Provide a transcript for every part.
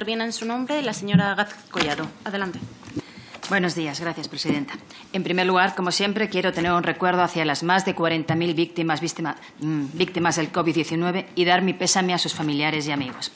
Interviene en su nombre la señora Gaz Collado. Adelante. Buenos días. Gracias, presidenta. En primer lugar, como siempre, quiero tener un recuerdo hacia las más de 40.000 víctimas del COVID-19 y dar mi pésame a sus familiares y amigos.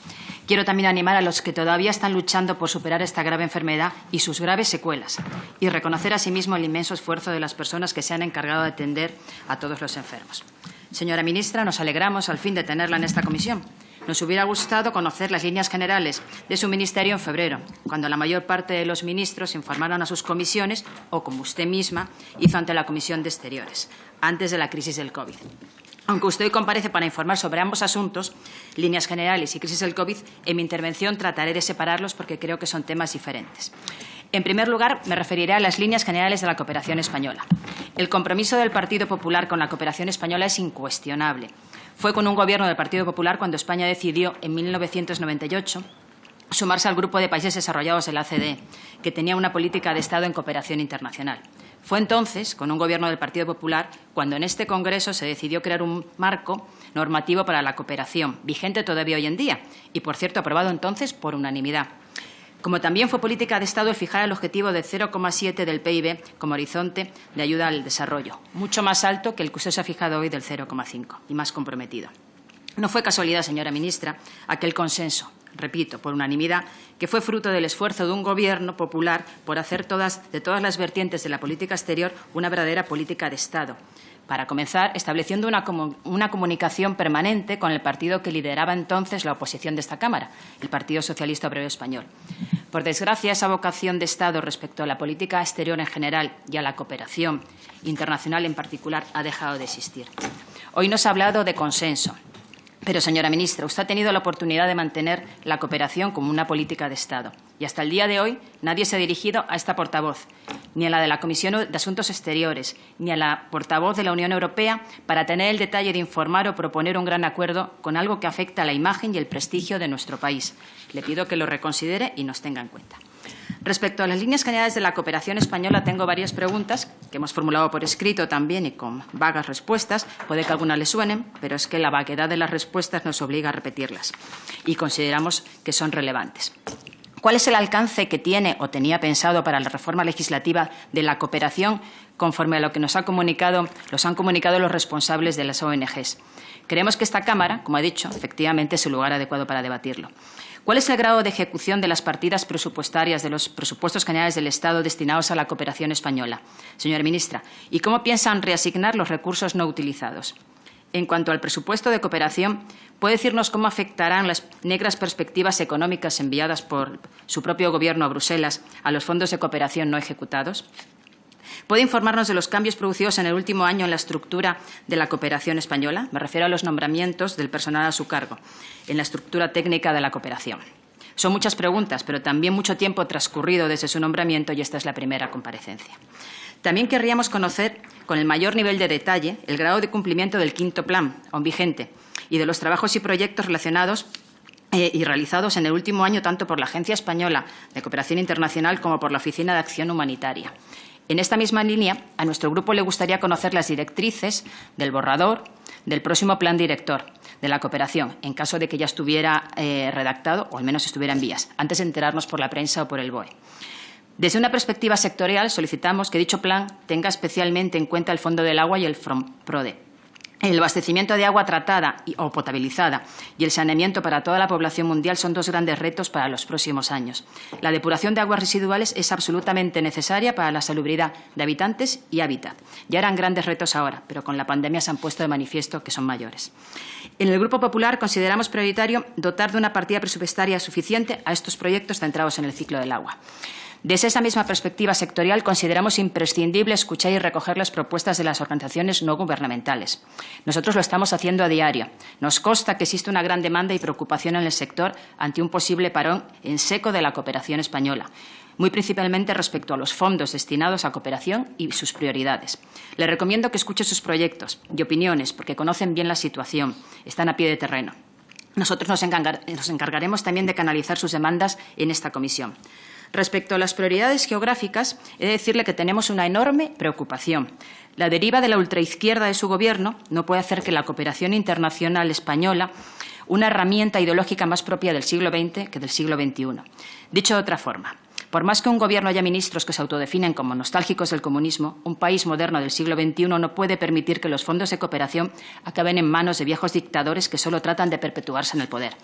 Quiero también animar a los que todavía están luchando por superar esta grave enfermedad y sus graves secuelas y reconocer asimismo el inmenso esfuerzo de las personas que se han encargado de atender a todos los enfermos. Señora ministra, nos alegramos al fin de tenerla en esta comisión. Nos hubiera gustado conocer las líneas generales de su ministerio en febrero, cuando la mayor parte de los ministros informaron a sus comisiones o, como usted misma, hizo ante la Comisión de Exteriores, antes de la crisis del COVID. Aunque usted hoy comparece para informar sobre ambos asuntos, líneas generales y crisis del COVID, en mi intervención trataré de separarlos porque creo que son temas diferentes. En primer lugar, me referiré a las líneas generales de la cooperación española. El compromiso del Partido Popular con la cooperación española es incuestionable. Fue con un gobierno del Partido Popular cuando España decidió, en 1998, sumarse al grupo de países desarrollados de la OCDE, que tenía una política de Estado en cooperación internacional. Fue entonces, con un gobierno del Partido Popular, cuando en este Congreso se decidió crear un marco normativo para la cooperación, vigente todavía hoy en día, y, por cierto, aprobado entonces por unanimidad. Como también fue política de Estado el fijar el objetivo de 0,7 del PIB como horizonte de ayuda al desarrollo, mucho más alto que el que usted se ha fijado hoy del 0,5 y más comprometido. No fue casualidad, señora ministra, aquel consenso, repito, por unanimidad, que fue fruto del esfuerzo de un Gobierno popular por hacer de todas las vertientes de la política exterior una verdadera política de Estado. Para comenzar, estableciendo una comunicación permanente con el partido que lideraba entonces la oposición de esta Cámara, el Partido Socialista Obrero Español. Por desgracia, esa vocación de Estado respecto a la política exterior en general y a la cooperación internacional en particular ha dejado de existir. Hoy nos ha hablado de consenso. Pero, señora ministra, usted ha tenido la oportunidad de mantener la cooperación como una política de Estado. Y hasta el día de hoy nadie se ha dirigido a esta portavoz, ni a la de la Comisión de Asuntos Exteriores, ni a la portavoz de la Unión Europea, para tener el detalle de informar o proponer un gran acuerdo con algo que afecta a la imagen y el prestigio de nuestro país. Le pido que lo reconsidere y nos tenga en cuenta. Respecto a las líneas generales de la cooperación española, tengo varias preguntas que hemos formulado por escrito también y con vagas respuestas. Puede que algunas le suenen, pero es que la vaguedad de las respuestas nos obliga a repetirlas y consideramos que son relevantes. ¿Cuál es el alcance que tiene o tenía pensado para la reforma legislativa de la cooperación conforme a lo que los han comunicado los responsables de las ONGs? Creemos que esta Cámara, como he dicho, efectivamente es el lugar adecuado para debatirlo. ¿Cuál es el grado de ejecución de las partidas presupuestarias de los presupuestos generales del Estado destinados a la cooperación española? Señora ministra, ¿y cómo piensan reasignar los recursos no utilizados? En cuanto al presupuesto de cooperación, ¿puede decirnos cómo afectarán las negras perspectivas económicas enviadas por su propio Gobierno a Bruselas a los fondos de cooperación no ejecutados? ¿Puede informarnos de los cambios producidos en el último año en la estructura de la cooperación española? Me refiero a los nombramientos del personal a su cargo en la estructura técnica de la cooperación. Son muchas preguntas, pero también mucho tiempo transcurrido desde su nombramiento y esta es la primera comparecencia. También querríamos conocer, con el mayor nivel de detalle, el grado de cumplimiento del quinto plan, aún vigente, y de los trabajos y proyectos relacionados y realizados en el último año tanto por la Agencia Española de Cooperación Internacional como por la Oficina de Acción Humanitaria. En esta misma línea, a nuestro grupo le gustaría conocer las directrices del borrador del próximo plan director de la cooperación, en caso de que ya estuviera redactado o al menos estuviera en vías, antes de enterarnos por la prensa o por el BOE. Desde una perspectiva sectorial, solicitamos que dicho plan tenga especialmente en cuenta el Fondo del Agua y el FROMPRODE. El abastecimiento de agua tratada o potabilizada y el saneamiento para toda la población mundial son dos grandes retos para los próximos años. La depuración de aguas residuales es absolutamente necesaria para la salubridad de habitantes y hábitat. Ya eran grandes retos ahora, pero con la pandemia se han puesto de manifiesto que son mayores. En el Grupo Popular consideramos prioritario dotar de una partida presupuestaria suficiente a estos proyectos centrados en el ciclo del agua. Desde esa misma perspectiva sectorial, consideramos imprescindible escuchar y recoger las propuestas de las organizaciones no gubernamentales. Nosotros lo estamos haciendo a diario. Nos consta que existe una gran demanda y preocupación en el sector ante un posible parón en seco de la cooperación española, muy principalmente respecto a los fondos destinados a cooperación y sus prioridades. Le recomiendo que escuche sus proyectos y opiniones, porque conocen bien la situación, están a pie de terreno. Nosotros nos encargaremos también de canalizar sus demandas en esta comisión. Respecto a las prioridades geográficas, he de decirle que tenemos una enorme preocupación. La deriva de la ultraizquierda de su Gobierno no puede hacer que la cooperación internacional española una herramienta ideológica más propia del siglo XX que del siglo XXI. Dicho de otra forma, por más que un gobierno haya ministros que se autodefinen como nostálgicos del comunismo, un país moderno del siglo XXI no puede permitir que los fondos de cooperación acaben en manos de viejos dictadores que solo tratan de perpetuarse en el poder.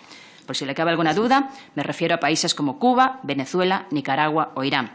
Por si le cabe alguna duda, me refiero a países como Cuba, Venezuela, Nicaragua o Irán,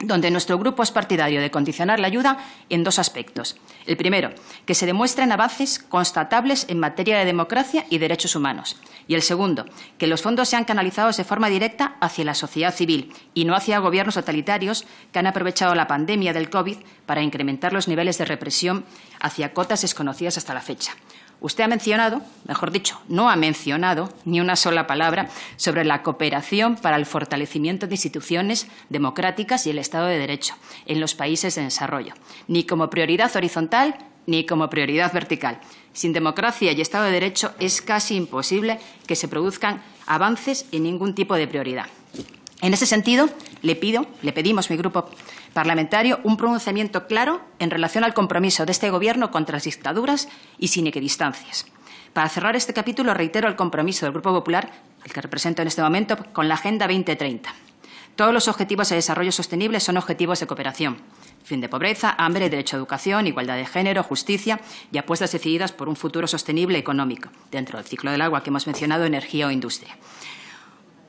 donde nuestro grupo es partidario de condicionar la ayuda en dos aspectos. El primero, que se demuestren avances constatables en materia de democracia y derechos humanos. Y el segundo, que los fondos sean canalizados de forma directa hacia la sociedad civil y no hacia gobiernos totalitarios que han aprovechado la pandemia del COVID para incrementar los niveles de represión hacia cotas desconocidas hasta la fecha. Usted ha mencionado, mejor dicho, no ha mencionado ni una sola palabra sobre la cooperación para el fortalecimiento de instituciones democráticas y el Estado de Derecho en los países en desarrollo, ni como prioridad horizontal ni como prioridad vertical. Sin democracia y Estado de Derecho es casi imposible que se produzcan avances en ningún tipo de prioridad. En ese sentido, le pedimos, mi grupo parlamentario, un pronunciamiento claro en relación al compromiso de este Gobierno contra las dictaduras y sin equidistancias. Para cerrar este capítulo, reitero el compromiso del Grupo Popular, al que represento en este momento, con la Agenda 2030. Todos los objetivos de desarrollo sostenible son objetivos de cooperación. Fin de pobreza, hambre, derecho a educación, igualdad de género, justicia y apuestas decididas por un futuro sostenible económico, dentro del ciclo del agua que hemos mencionado, energía o industria.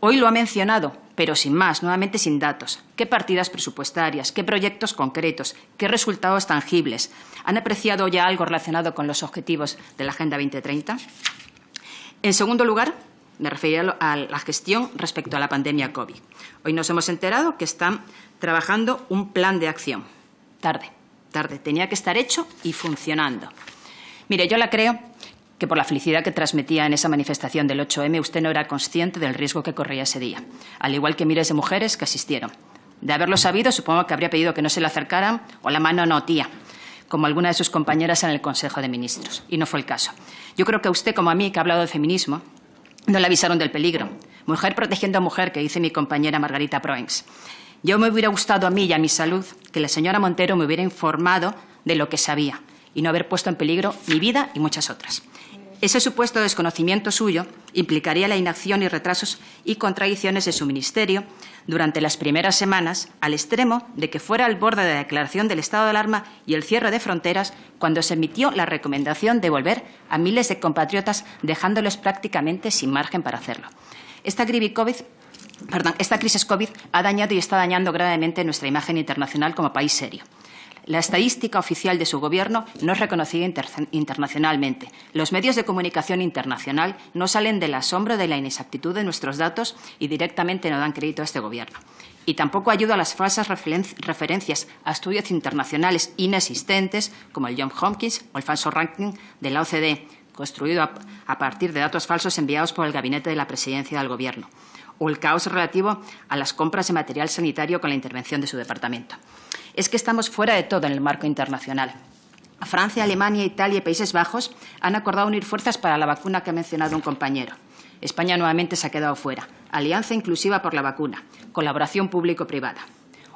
Hoy lo ha mencionado, pero sin más, nuevamente sin datos. ¿Qué partidas presupuestarias? ¿Qué proyectos concretos? ¿Qué resultados tangibles? ¿Han apreciado ya algo relacionado con los objetivos de la Agenda 2030? En segundo lugar, me referiré a la gestión respecto a la pandemia COVID. Hoy nos hemos enterado que están trabajando un plan de acción. Tarde. Tenía que estar hecho y funcionando. Mire, yo la creo que por la felicidad que transmitía en esa manifestación del 8M, usted no era consciente del riesgo que corría ese día, al igual que miles de mujeres que asistieron. De haberlo sabido, supongo que habría pedido que no se le acercaran o la mano no, tía, como alguna de sus compañeras en el Consejo de Ministros. Y no fue el caso. Yo creo que a usted, como a mí, que ha hablado de feminismo, no le avisaron del peligro. Mujer protegiendo a mujer, que dice mi compañera Margarita Proens. Yo me hubiera gustado a mí y a mi salud que la señora Montero me hubiera informado de lo que sabía y no haber puesto en peligro mi vida y muchas otras. Ese supuesto desconocimiento suyo implicaría la inacción y retrasos y contradicciones de su ministerio durante las primeras semanas, al extremo de que fuera al borde de la declaración del estado de alarma y el cierre de fronteras cuando se emitió la recomendación de volver a miles de compatriotas, dejándoles prácticamente sin margen para hacerlo. Esta crisis COVID ha dañado y está dañando gravemente nuestra imagen internacional como país serio. La estadística oficial de su Gobierno no es reconocida internacionalmente. Los medios de comunicación internacional no salen del asombro de la inexactitud de nuestros datos y directamente no dan crédito a este Gobierno. Y tampoco ayuda a las falsas referencias a estudios internacionales inexistentes, como el Johns Hopkins o el falso ranking de la OCDE, construido a partir de datos falsos enviados por el Gabinete de la Presidencia del Gobierno, o el caos relativo a las compras de material sanitario con la intervención de su departamento. Es que estamos fuera de todo en el marco internacional. Francia, Alemania, Italia y Países Bajos han acordado unir fuerzas para la vacuna que ha mencionado un compañero. España nuevamente se ha quedado fuera. Alianza inclusiva por la vacuna. Colaboración público-privada.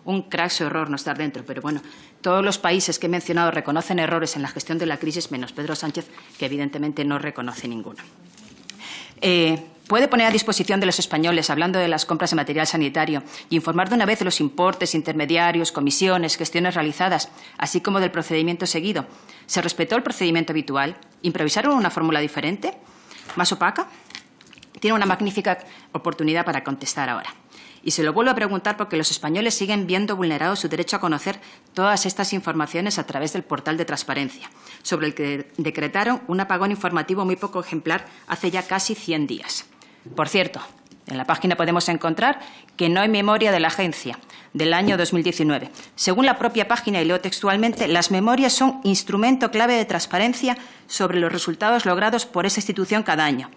Un craso error no estar dentro, pero bueno, todos los países que he mencionado reconocen errores en la gestión de la crisis, menos Pedro Sánchez, que evidentemente no reconoce ninguno. Puede poner a disposición de los españoles, hablando de las compras de material sanitario, y informar de una vez de los importes, intermediarios, comisiones, gestiones realizadas, así como del procedimiento seguido. ¿Se respetó el procedimiento habitual? ¿Improvisaron una fórmula diferente? ¿Más opaca? Tiene una magnífica oportunidad para contestar ahora. Y se lo vuelvo a preguntar porque los españoles siguen viendo vulnerado su derecho a conocer todas estas informaciones a través del portal de transparencia, sobre el que decretaron un apagón informativo muy poco ejemplar hace ya casi 100 días. Por cierto, en la página podemos encontrar que no hay memoria de la agencia del año 2019. Según la propia página, y leo textualmente, las memorias son instrumento clave de transparencia sobre los resultados logrados por esa institución cada año.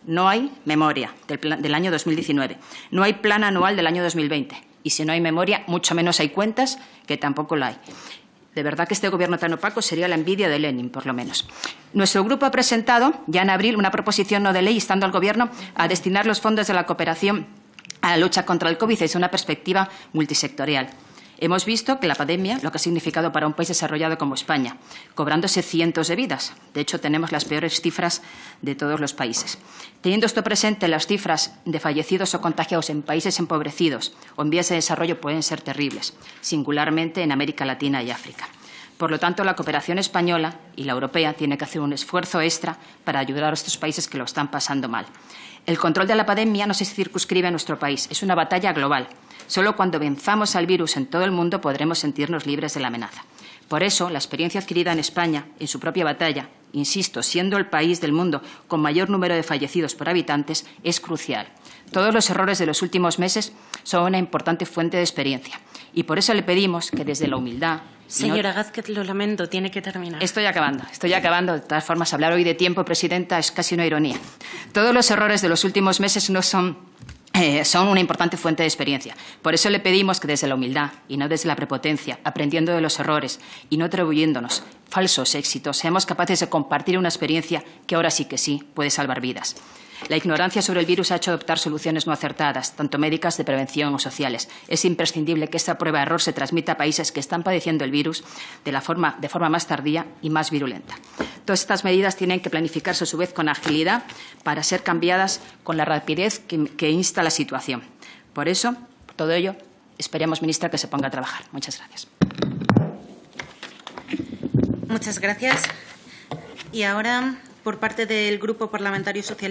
No hay memoria del año 2019. No hay plan anual del año 2020. Y si no hay memoria, mucho menos hay cuentas, que tampoco la hay. De verdad que este Gobierno tan opaco sería la envidia de Lenin, por lo menos. Nuestro grupo ha presentado ya en abril una proposición no de ley instando al Gobierno a destinar los fondos de la cooperación a la lucha contra el COVID desde una perspectiva multisectorial. Hemos visto que la pandemia lo que ha significado para un país desarrollado como España, cobrándose cientos de vidas. De hecho, tenemos las peores cifras de todos los países. Teniendo esto presente, las cifras de fallecidos o contagiados en países empobrecidos o en vías de desarrollo pueden ser terribles, singularmente en América Latina y África. Por lo tanto, la cooperación española y la europea tiene que hacer un esfuerzo extra para ayudar a estos países que lo están pasando mal. El control de la pandemia no se circunscribe a nuestro país, es una batalla global. Solo cuando venzamos al virus en todo el mundo podremos sentirnos libres de la amenaza. Por eso, la experiencia adquirida en España, en su propia batalla, insisto, siendo el país del mundo con mayor número de fallecidos por habitantes, es crucial. Todos los errores de los últimos meses son una importante fuente de experiencia. Y por eso le pedimos que desde la humildad... Señora Gázquez, lo lamento, tiene que terminar. Estoy acabando. De todas formas, hablar hoy de tiempo, Presidenta, es casi una ironía. Todos los errores de los últimos meses no son una importante fuente de experiencia. Por eso le pedimos que desde la humildad y no desde la prepotencia, aprendiendo de los errores y no atribuyéndonos falsos éxitos, seamos capaces de compartir una experiencia que ahora sí que sí puede salvar vidas. La ignorancia sobre el virus ha hecho adoptar soluciones no acertadas, tanto médicas, de prevención o sociales. Es imprescindible que esta prueba-error se transmita a países que están padeciendo el virus de forma más tardía y más virulenta. Todas estas medidas tienen que planificarse a su vez con agilidad para ser cambiadas con la rapidez que insta la situación. Por eso, por todo ello, esperemos, ministra, que se ponga a trabajar. Muchas gracias. Muchas gracias. Y ahora, por parte del Grupo Parlamentario Socialista.